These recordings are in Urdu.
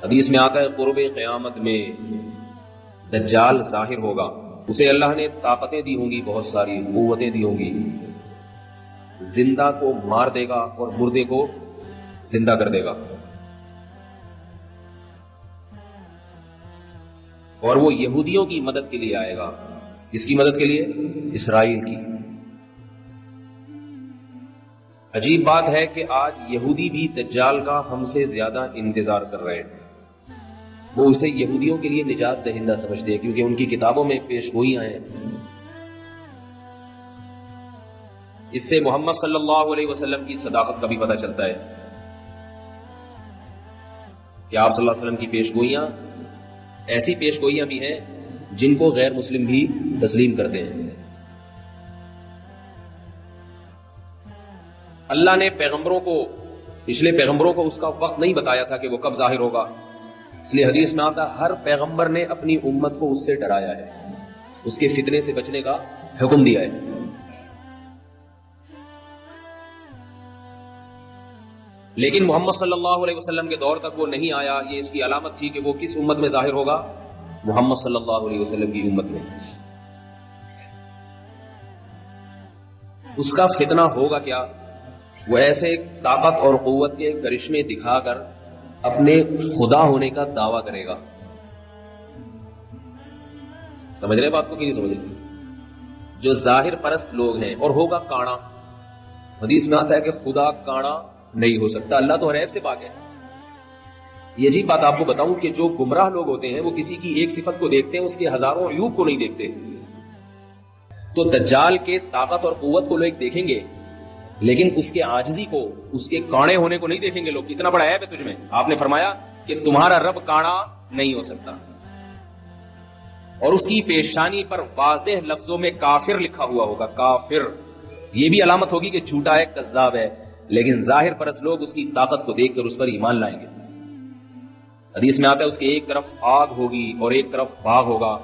حدیث میں آتا ہے قرب قیامت میں دجال ظاہر ہوگا، اسے اللہ نے طاقتیں دی ہوں گی، بہت ساری قوتیں دی ہوں گی، زندہ کو مار دے گا اور مردے کو زندہ کر دے گا، اور وہ یہودیوں کی مدد کے لیے آئے گا۔ کس کی مدد کے لیے؟ اسرائیل کی۔ عجیب بات ہے کہ آج یہودی بھی دجال کا ہم سے زیادہ انتظار کر رہے ہیں، وہ اسے یہودیوں کے لیے نجات دہندہ سمجھتے ہیں کیونکہ ان کی کتابوں میں پیش گوئیاں ہیں۔ اس سے محمد صلی اللہ علیہ وسلم کی صداقت کا بھی پتہ چلتا ہے کہ آپ صلی اللہ علیہ وسلم کی پیش گوئیاں ایسی پیش گوئیاں بھی ہیں جن کو غیر مسلم بھی تسلیم کرتے ہیں۔ اللہ نے پچھلے پیغمبروں کو اس کا وقت نہیں بتایا تھا کہ وہ کب ظاہر ہوگا، اس لیے حدیث میں آتا ہر پیغمبر نے اپنی امت کو اس سے ڈرایا ہے، اس کے فتنے سے بچنے کا حکم دیا ہے۔ لیکن محمد صلی اللہ علیہ وسلم کے دور تک وہ نہیں آیا، یہ اس کی علامت تھی کہ وہ کس امت میں ظاہر ہوگا؟ محمد صلی اللہ علیہ وسلم کی امت میں۔ اس کا فتنہ ہوگا کیا؟ وہ ایسے طاقت اور قوت کے کرشمے دکھا کر اپنے خدا ہونے کا دعویٰ کرے گا۔ سمجھ رہے بات کو کہ نہیں سمجھ رہے؟ جو ظاہر پرست لوگ ہیں، اور ہوگا کانا۔ حدیث میں آتا ہے کہ خدا کانا نہیں ہو سکتا، اللہ تو ہر عیب سے پاک ہے۔ یہ عجیب بات آپ کو بتاؤں کہ جو گمراہ لوگ ہوتے ہیں وہ کسی کی ایک صفت کو دیکھتے ہیں، اس کے ہزاروں عیوب کو نہیں دیکھتے۔ تو دجال کے طاقت اور قوت کو لوگ دیکھیں گے لیکن اس کے عاجزی کو، اس کے کانے ہونے کو نہیں دیکھیں گے۔ لوگ کتنا بڑا عیب ہے تجھ میں، آپ نے فرمایا کہ تمہارا رب کانا نہیں ہو سکتا، اور اس کی پیشانی پر واضح لفظوں میں کافر لکھا ہوا ہوگا، کافر۔ یہ بھی علامت ہوگی کہ جھوٹا ہے، کذاب ہے، لیکن ظاہر پرست لوگ اس کی طاقت کو دیکھ کر اس پر ایمان لائیں گے۔ حدیث میں آتا ہے اس کے ایک طرف آگ ہوگی اور ایک طرف باغ ہوگا،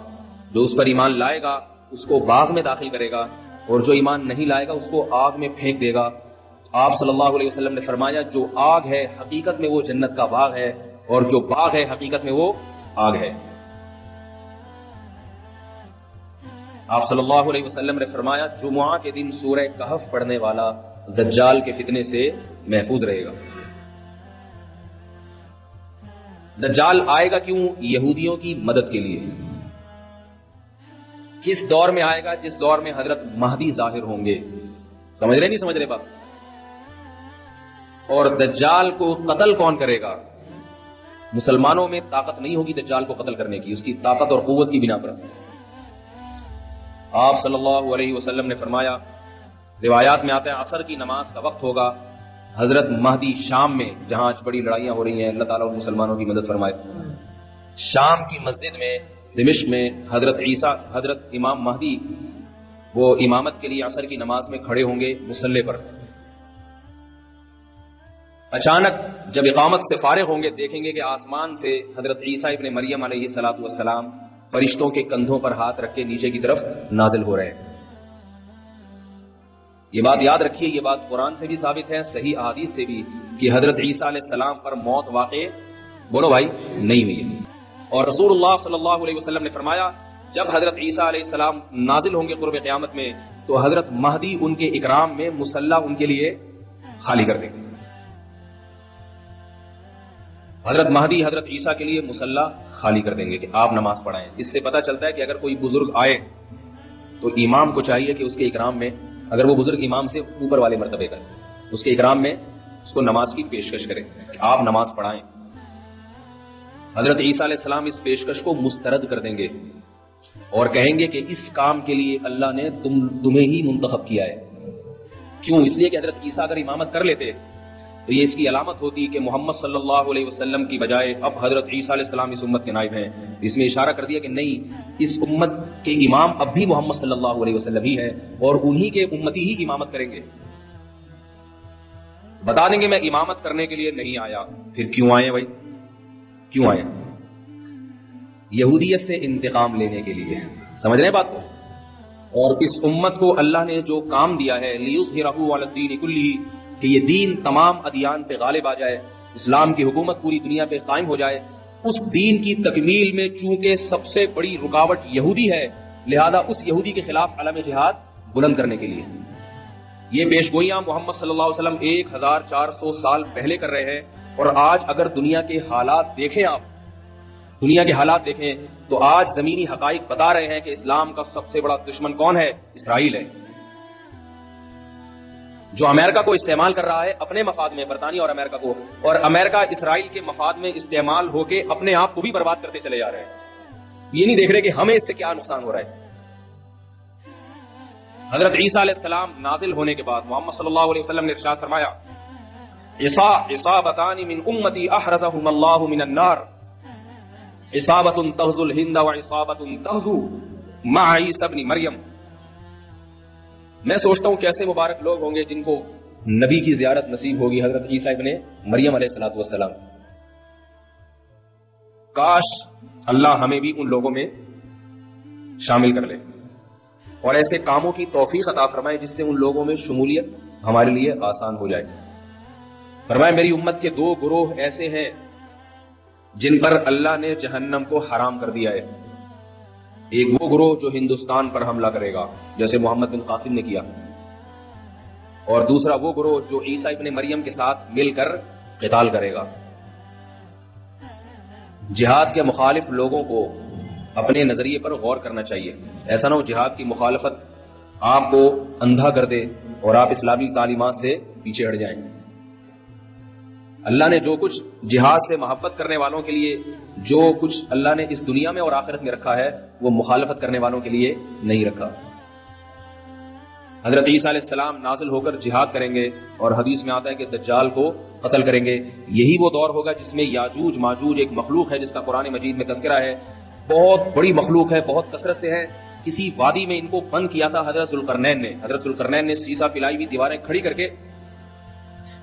جو اس پر ایمان لائے گا اس کو باغ میں داخل کرے گا، اور جو ایمان نہیں لائے گا اس کو آگ میں پھینک دے گا۔ آپ صلی اللہ علیہ وسلم نے فرمایا جو آگ ہے حقیقت میں وہ جنت کا باغ ہے، اور جو باغ ہے حقیقت میں وہ آگ ہے۔ آپ صلی اللہ علیہ وسلم نے فرمایا جمعہ کے دن سورہ کہف پڑھنے والا دجال کے فتنے سے محفوظ رہے گا۔ دجال آئے گا کیوں؟ یہودیوں کی مدد کے لیے۔ کس دور میں آئے گا؟ جس دور میں حضرت مہدی ظاہر ہوں گے۔ سمجھ رہے نہیں سمجھ رہے بات؟ اور دجال کو قتل کون کرے گا؟ مسلمانوں میں طاقت نہیں ہوگی دجال کو قتل کرنے کی، اس کی طاقت اور قوت کی بنا پر۔ آپ صلی اللہ علیہ وسلم نے فرمایا، روایات میں آتا ہے عصر کی نماز کا وقت ہوگا، حضرت مہدی شام میں، جہاں آج بڑی لڑائیاں ہو رہی ہیں، اللہ تعالیٰ مسلمانوں کی مدد فرمائے، شام کی مسجد میں دمشق میں حضرت عیسیٰ، حضرت امام مہدی وہ امامت کے لیے عصر کی نماز میں کھڑے ہوں گے مصلی پر۔ اچانک جب اقامت سے فارغ ہوں گے دیکھیں گے کہ آسمان سے حضرت عیسیٰ ابن مریم علیہ الصلوۃ والسلام فرشتوں کے کندھوں پر ہاتھ رکھ کے نیچے کی طرف نازل ہو رہے ہیں۔ یہ بات یاد رکھیے، یہ بات قرآن سے بھی ثابت ہے، صحیح احادیث سے بھی، کہ حضرت عیسیٰ علیہ السلام پر موت واقع بولو بھائی نہیں ہوئی ہے۔ اور رسول اللہ صلی اللہ علیہ وسلم نے فرمایا جب حضرت عیسیٰ علیہ السلام نازل ہوں گے قرب قیامت میں تو حضرت مہدی ان کے اکرام میں مصلی ان کے لیے خالی کر دیں گے۔ حضرت مہدی حضرت عیسیٰ کے لیے مصلی خالی کر دیں گے کہ آپ نماز پڑھائیں۔ اس سے پتہ چلتا ہے کہ اگر کوئی بزرگ آئے تو امام کو چاہیے کہ اس کے اکرام میں، اگر وہ بزرگ امام سے اوپر والے مرتبے کا ہے، اس کے اکرام میں اس کو نماز کی پیشکش کرے کہ آپ نماز پڑھائیں۔ حضرت عیسیٰ علیہ السلام اس پیشکش کو مسترد کر دیں گے اور کہیں گے کہ اس کام کے لیے اللہ نے تمہیں ہی منتخب کیا ہے۔ کیوں؟ اس لیے کہ حضرت عیسیٰ اگر امامت کر لیتے تو یہ اس کی علامت ہوتی کہ محمد صلی اللہ علیہ وسلم کی بجائے اب حضرت عیسیٰ علیہ السلام اس امت کے نائب ہیں۔ اس میں اشارہ کر دیا کہ نہیں، اس امت کے امام اب بھی محمد صلی اللہ علیہ وسلم ہی ہے اور انہی کے امتی ہی امامت کریں گے۔ بتا دیں گے میں امامت کرنے کے لیے نہیں آیا۔ پھر کیوں آئے بھائی؟ کیوں آئے؟ یہودیت سے انتقام لینے کے لیے۔ سمجھ رہے ہیں بات کو؟ اور اس امت کو اللہ نے جو کام دیا ہے لِيُظْهِرَهُ عَلَى الدِّينِ كُلِّهِ، کہ یہ دین تمام ادیان پہ غالب آ جائے، اسلام کی حکومت پوری دنیا پہ قائم ہو جائے، اس دین کی تکمیل میں چونکہ سب سے بڑی رکاوٹ یہودی ہے، لہذا اس یہودی کے خلاف علم جہاد بلند کرنے کے لیے یہ پیشگوئیاں محمد صلی اللہ علیہ وسلم 1400 سال پہلے کر رہے ہیں. اور آج اگر دنیا کے حالات دیکھیں، آپ دنیا کے حالات دیکھیں تو آج زمینی حقائق بتا رہے ہیں کہ اسلام کا سب سے بڑا دشمن کون ہے؟ اسرائیل ہے، جو امریکہ کو استعمال کر رہا ہے اپنے مفاد میں، برطانیہ اور امریکہ کو، اور امریکہ اسرائیل کے مفاد میں استعمال ہو کے اپنے آپ کو بھی برباد کرتے چلے جا رہے ہیں. یہ نہیں دیکھ رہے کہ ہمیں اس سے کیا نقصان ہو رہا ہے. حضرت عیسیٰ علیہ السلام نازل ہونے کے بعد محمد صلی اللہ علیہ وسلم نے ارشاد فرمایا، عصابتان من امتی احرزهم اللہ من النار، عصابت تغزو الہند وعصابت تغزو مع عیسی ابن مریم. میں سوچتا ہوں کیسے مبارک لوگ ہوں گے جن کو نبی کی زیارت نصیب ہوگی، حضرت عیسیٰ ابن مریم علیہ الصلوۃ والسلام. کاش اللہ ہمیں بھی ان لوگوں میں شامل کر لے اور ایسے کاموں کی توفیق عطا فرمائے جس سے ان لوگوں میں شمولیت ہمارے لیے آسان ہو جائے. فرمائے میری امت کے 2 گروہ ایسے ہیں جن پر اللہ نے جہنم کو حرام کر دیا ہے. ایک وہ گروہ جو ہندوستان پر حملہ کرے گا جیسے محمد بن قاسم نے کیا، اور دوسرا وہ گروہ جو عیسیٰ ابن مریم کے ساتھ مل کر قتال کرے گا. جہاد کے مخالف لوگوں کو اپنے نظریے پر غور کرنا چاہیے. ایسا نہ ہو جہاد کی مخالفت آپ کو اندھا کر دے اور آپ اسلامی تعلیمات سے پیچھے ہٹ جائیں. اللہ نے جو کچھ جہاد سے محبت کرنے والوں کے لیے، جو کچھ اللہ نے اس دنیا میں اور آخرت میں رکھا ہے، وہ مخالفت کرنے والوں کے لیے نہیں رکھا. حضرت عیسیٰ علیہ السلام نازل ہو کر جہاد کریں گے اور حدیث میں آتا ہے کہ دجال کو قتل کریں گے. یہی وہ دور ہوگا جس میں یاجوج ماجوج ایک مخلوق ہے جس کا قرآن مجید میں تذکرہ ہے، بہت بڑی مخلوق ہے، بہت کثرت سے ہے. کسی وادی میں ان کو بند کیا تھا حضرت ذوالقرنین نے سیسا پلائی ہوئی دیواریں کھڑی کر کے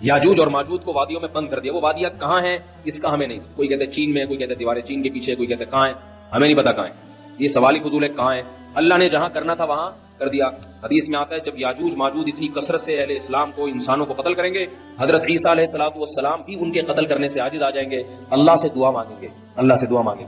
یاجوج اور ماجوج کو وادیوں میں بند کر دیا. وہ وادیاں کہاں ہیں اس کا ہمیں نہیں، کوئی کہتے چین میں، کوئی کہتے دیواریں چین کے پیچھے، کوئی کہتے کہاں ہیں، ہمیں نہیں پتا کہاں ہیں. یہ سوالی فضول ہے کہاں ہے. اللہ نے جہاں کرنا تھا وہاں کر دیا. حدیث میں آتا ہے جب یاجوج ماجوج اتنی کثرت سے اہل اسلام کو، انسانوں کو قتل کریں گے، حضرت عیسیٰ علیہ الصلوۃ والسلام بھی ان کے قتل کرنے سے عاجز آ جائیں گے. اللہ سے دعا مانگیں گے، اللہ سے دعا مانگیں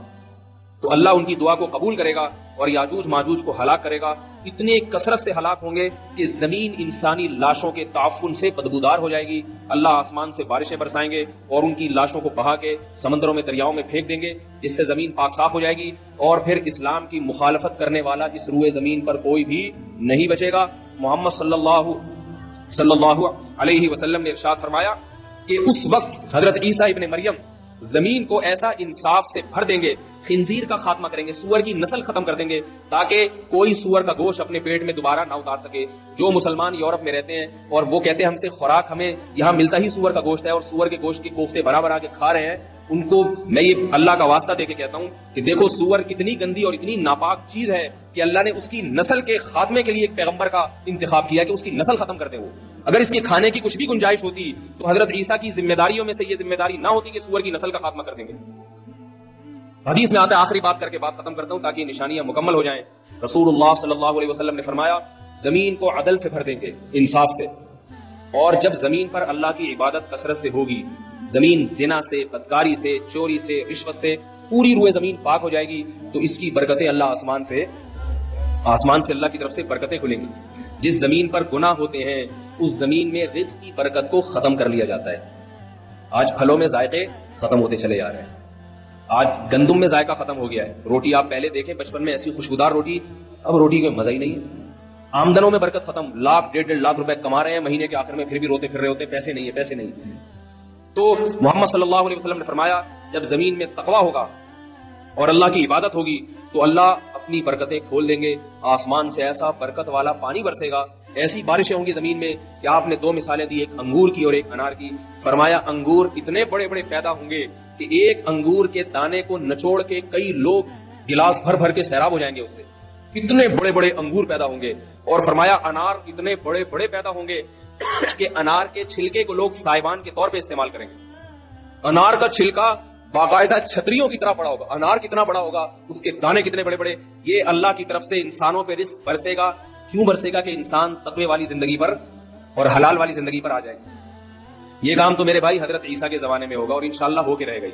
تو اللہ ان کی دعا کو قبول کرے گا اور یاجوج ماجوج کو ہلاک کرے گا. اتنے کثرت سے ہلاک ہوں گے کہ زمین انسانی لاشوں کے تعفن سے بدبودار ہو جائے گی. اللہ آسمان سے بارشیں برسائیں گے اور ان کی لاشوں کو بہا کے سمندروں میں، دریاؤں میں پھینک دیں گے، جس سے زمین پاک صاف ہو جائے گی اور پھر اسلام کی مخالفت کرنے والا اس روئے زمین پر کوئی بھی نہیں بچے گا. محمد صلی اللہ علیہ وسلم نے ارشاد فرمایا کہ اس وقت حضرت عیسیٰ ابن مریم زمین کو ایسا انصاف سے بھر دیں گے، خنزیر کا خاتمہ کریں گے، سور کی نسل ختم کر دیں گے تاکہ کوئی سور کا گوشت اپنے پیٹ میں دوبارہ نہ اتار سکے. جو مسلمان یورپ میں رہتے ہیں اور وہ کہتے ہیں ہم سے خوراک ہمیں یہاں ملتا ہی سور کا گوشت ہے اور سور کے گوشت کے کوفتے بنا بنا کے کھا رہے ہیں، ان کو میں یہ اللہ کا واسطہ دے کے کہتا ہوں کہ دیکھو سور کتنی گندی اور اتنی ناپاک چیز ہے کہ اللہ نے اس کی نسل کے خاتمے کے لیے ایک پیغمبر کا انتخاب کیا کہ اس کی نسل ختم کر دے. وہ اگر اس کے کھانے کی کچھ بھی گنجائش ہوتی تو حضرت عیسیٰ کی ذمہ داریوں میں سے یہ ذمہ داری نہ ہوتی کہ سور کی نسل کا خاتمہ کر دیں گے. حدیث میں آتا ہے، آخری بات کر کے بات ختم کرتا ہوں تاکہ یہ نشانیاں مکمل ہو جائیں. رسول اللہ صلی اللہ علیہ وسلم نے فرمایا زمین کو عدل سے بھر دیں گے، انصاف سے، اور جب زمین پر اللہ کی عبادت کثرت سے ہوگی، زمین زنا سے، بدکاری سے، چوری سے، رشوت سے، پوری روئے زمین پاک ہو جائے گی تو اس کی برکتیں اللہ آسمان سے اللہ کی طرف سے برکتیں کھلیں گی. جس زمین پر گناہ ہوتے ہیں اس زمین میں رزق کی برکت کو ختم کر لیا جاتا ہے. آج پھلوں میں ذائقے ختم ہوتے چلے جا رہے ہیں، آج گندم میں ذائقہ ختم ہو گیا ہے. روٹی آپ پہلے دیکھیں بچپن میں ایسی خوشبودار روٹی، اب روٹی کا مزہ ہی نہیں ہے. آمدنوں میں برکت ختم، لاکھ 1.5 لاکھ روپے کما رہے ہیں مہینے کے آخر میں، پھر بھی روتے پھر رہے ہوتے پیسے نہیں. تو محمد صلی اللہ علیہ وسلم نے فرمایا جب زمین میں تقویٰ ہوگا اور اللہ کی عبادت ہوگی تو اللہ اپنی برکتیں کھول دیں گے. آسمان سے ایسا برکت والا پانی برسے گا، ایسی بارشیں ہوں گی زمین میں کہ آپ نے 2 مثالیں دی، ایک انگور کی اور ایک انار کی. فرمایا انگور اتنے بڑے بڑے پیدا ہوں گے کہ ایک انگور کے دانے کو نچوڑ کے کئی لوگ گلاس بھر بھر کے سیراب ہو جائیں گے، اس سے اتنے بڑے بڑے انگور پیدا ہوں گے. اور فرمایا انار اتنے بڑے بڑے پیدا ہوں گے کہ انار کے چھلکے کو لوگ سائبان کے طور پہ استعمال کریں گے. انار کا چھلکا باقاعدہ چھتریوں کی طرح بڑا ہوگا. انار کتنا بڑا ہوگا، اس کے دانے کتنے بڑے بڑے. یہ اللہ کی طرف سے انسانوں پہ رزق برسے گا. کیوں برسے گا؟ کہ انسان تقوی والی زندگی پر اور حلال والی زندگی پر آ جائے. یہ کام تو میرے بھائی حضرت عیسیٰ کے زمانے میں ہوگا اور انشاءاللہ ہو کے رہے گا.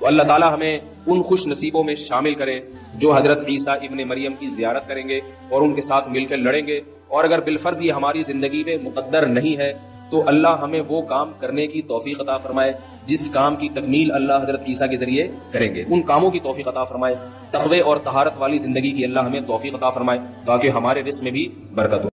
تو اللہ تعالیٰ ہمیں ان خوش نصیبوں میں شامل کرے جو حضرت عیسیٰ ابن مریم کی زیارت کریں گے اور ان کے ساتھ مل کر لڑیں گے، اور اگر بالفرض یہ ہماری زندگی میں مقدر نہیں ہے تو اللہ ہمیں وہ کام کرنے کی توفیق عطا فرمائے جس کام کی تکمیل اللہ حضرت عیسیٰ کے ذریعے کریں گے، ان کاموں کی توفیق عطا فرمائے، تقوی اور طہارت والی زندگی کی اللہ ہمیں توفیق عطا فرمائے تاکہ ہمارے رزق میں بھی برکت ہو۔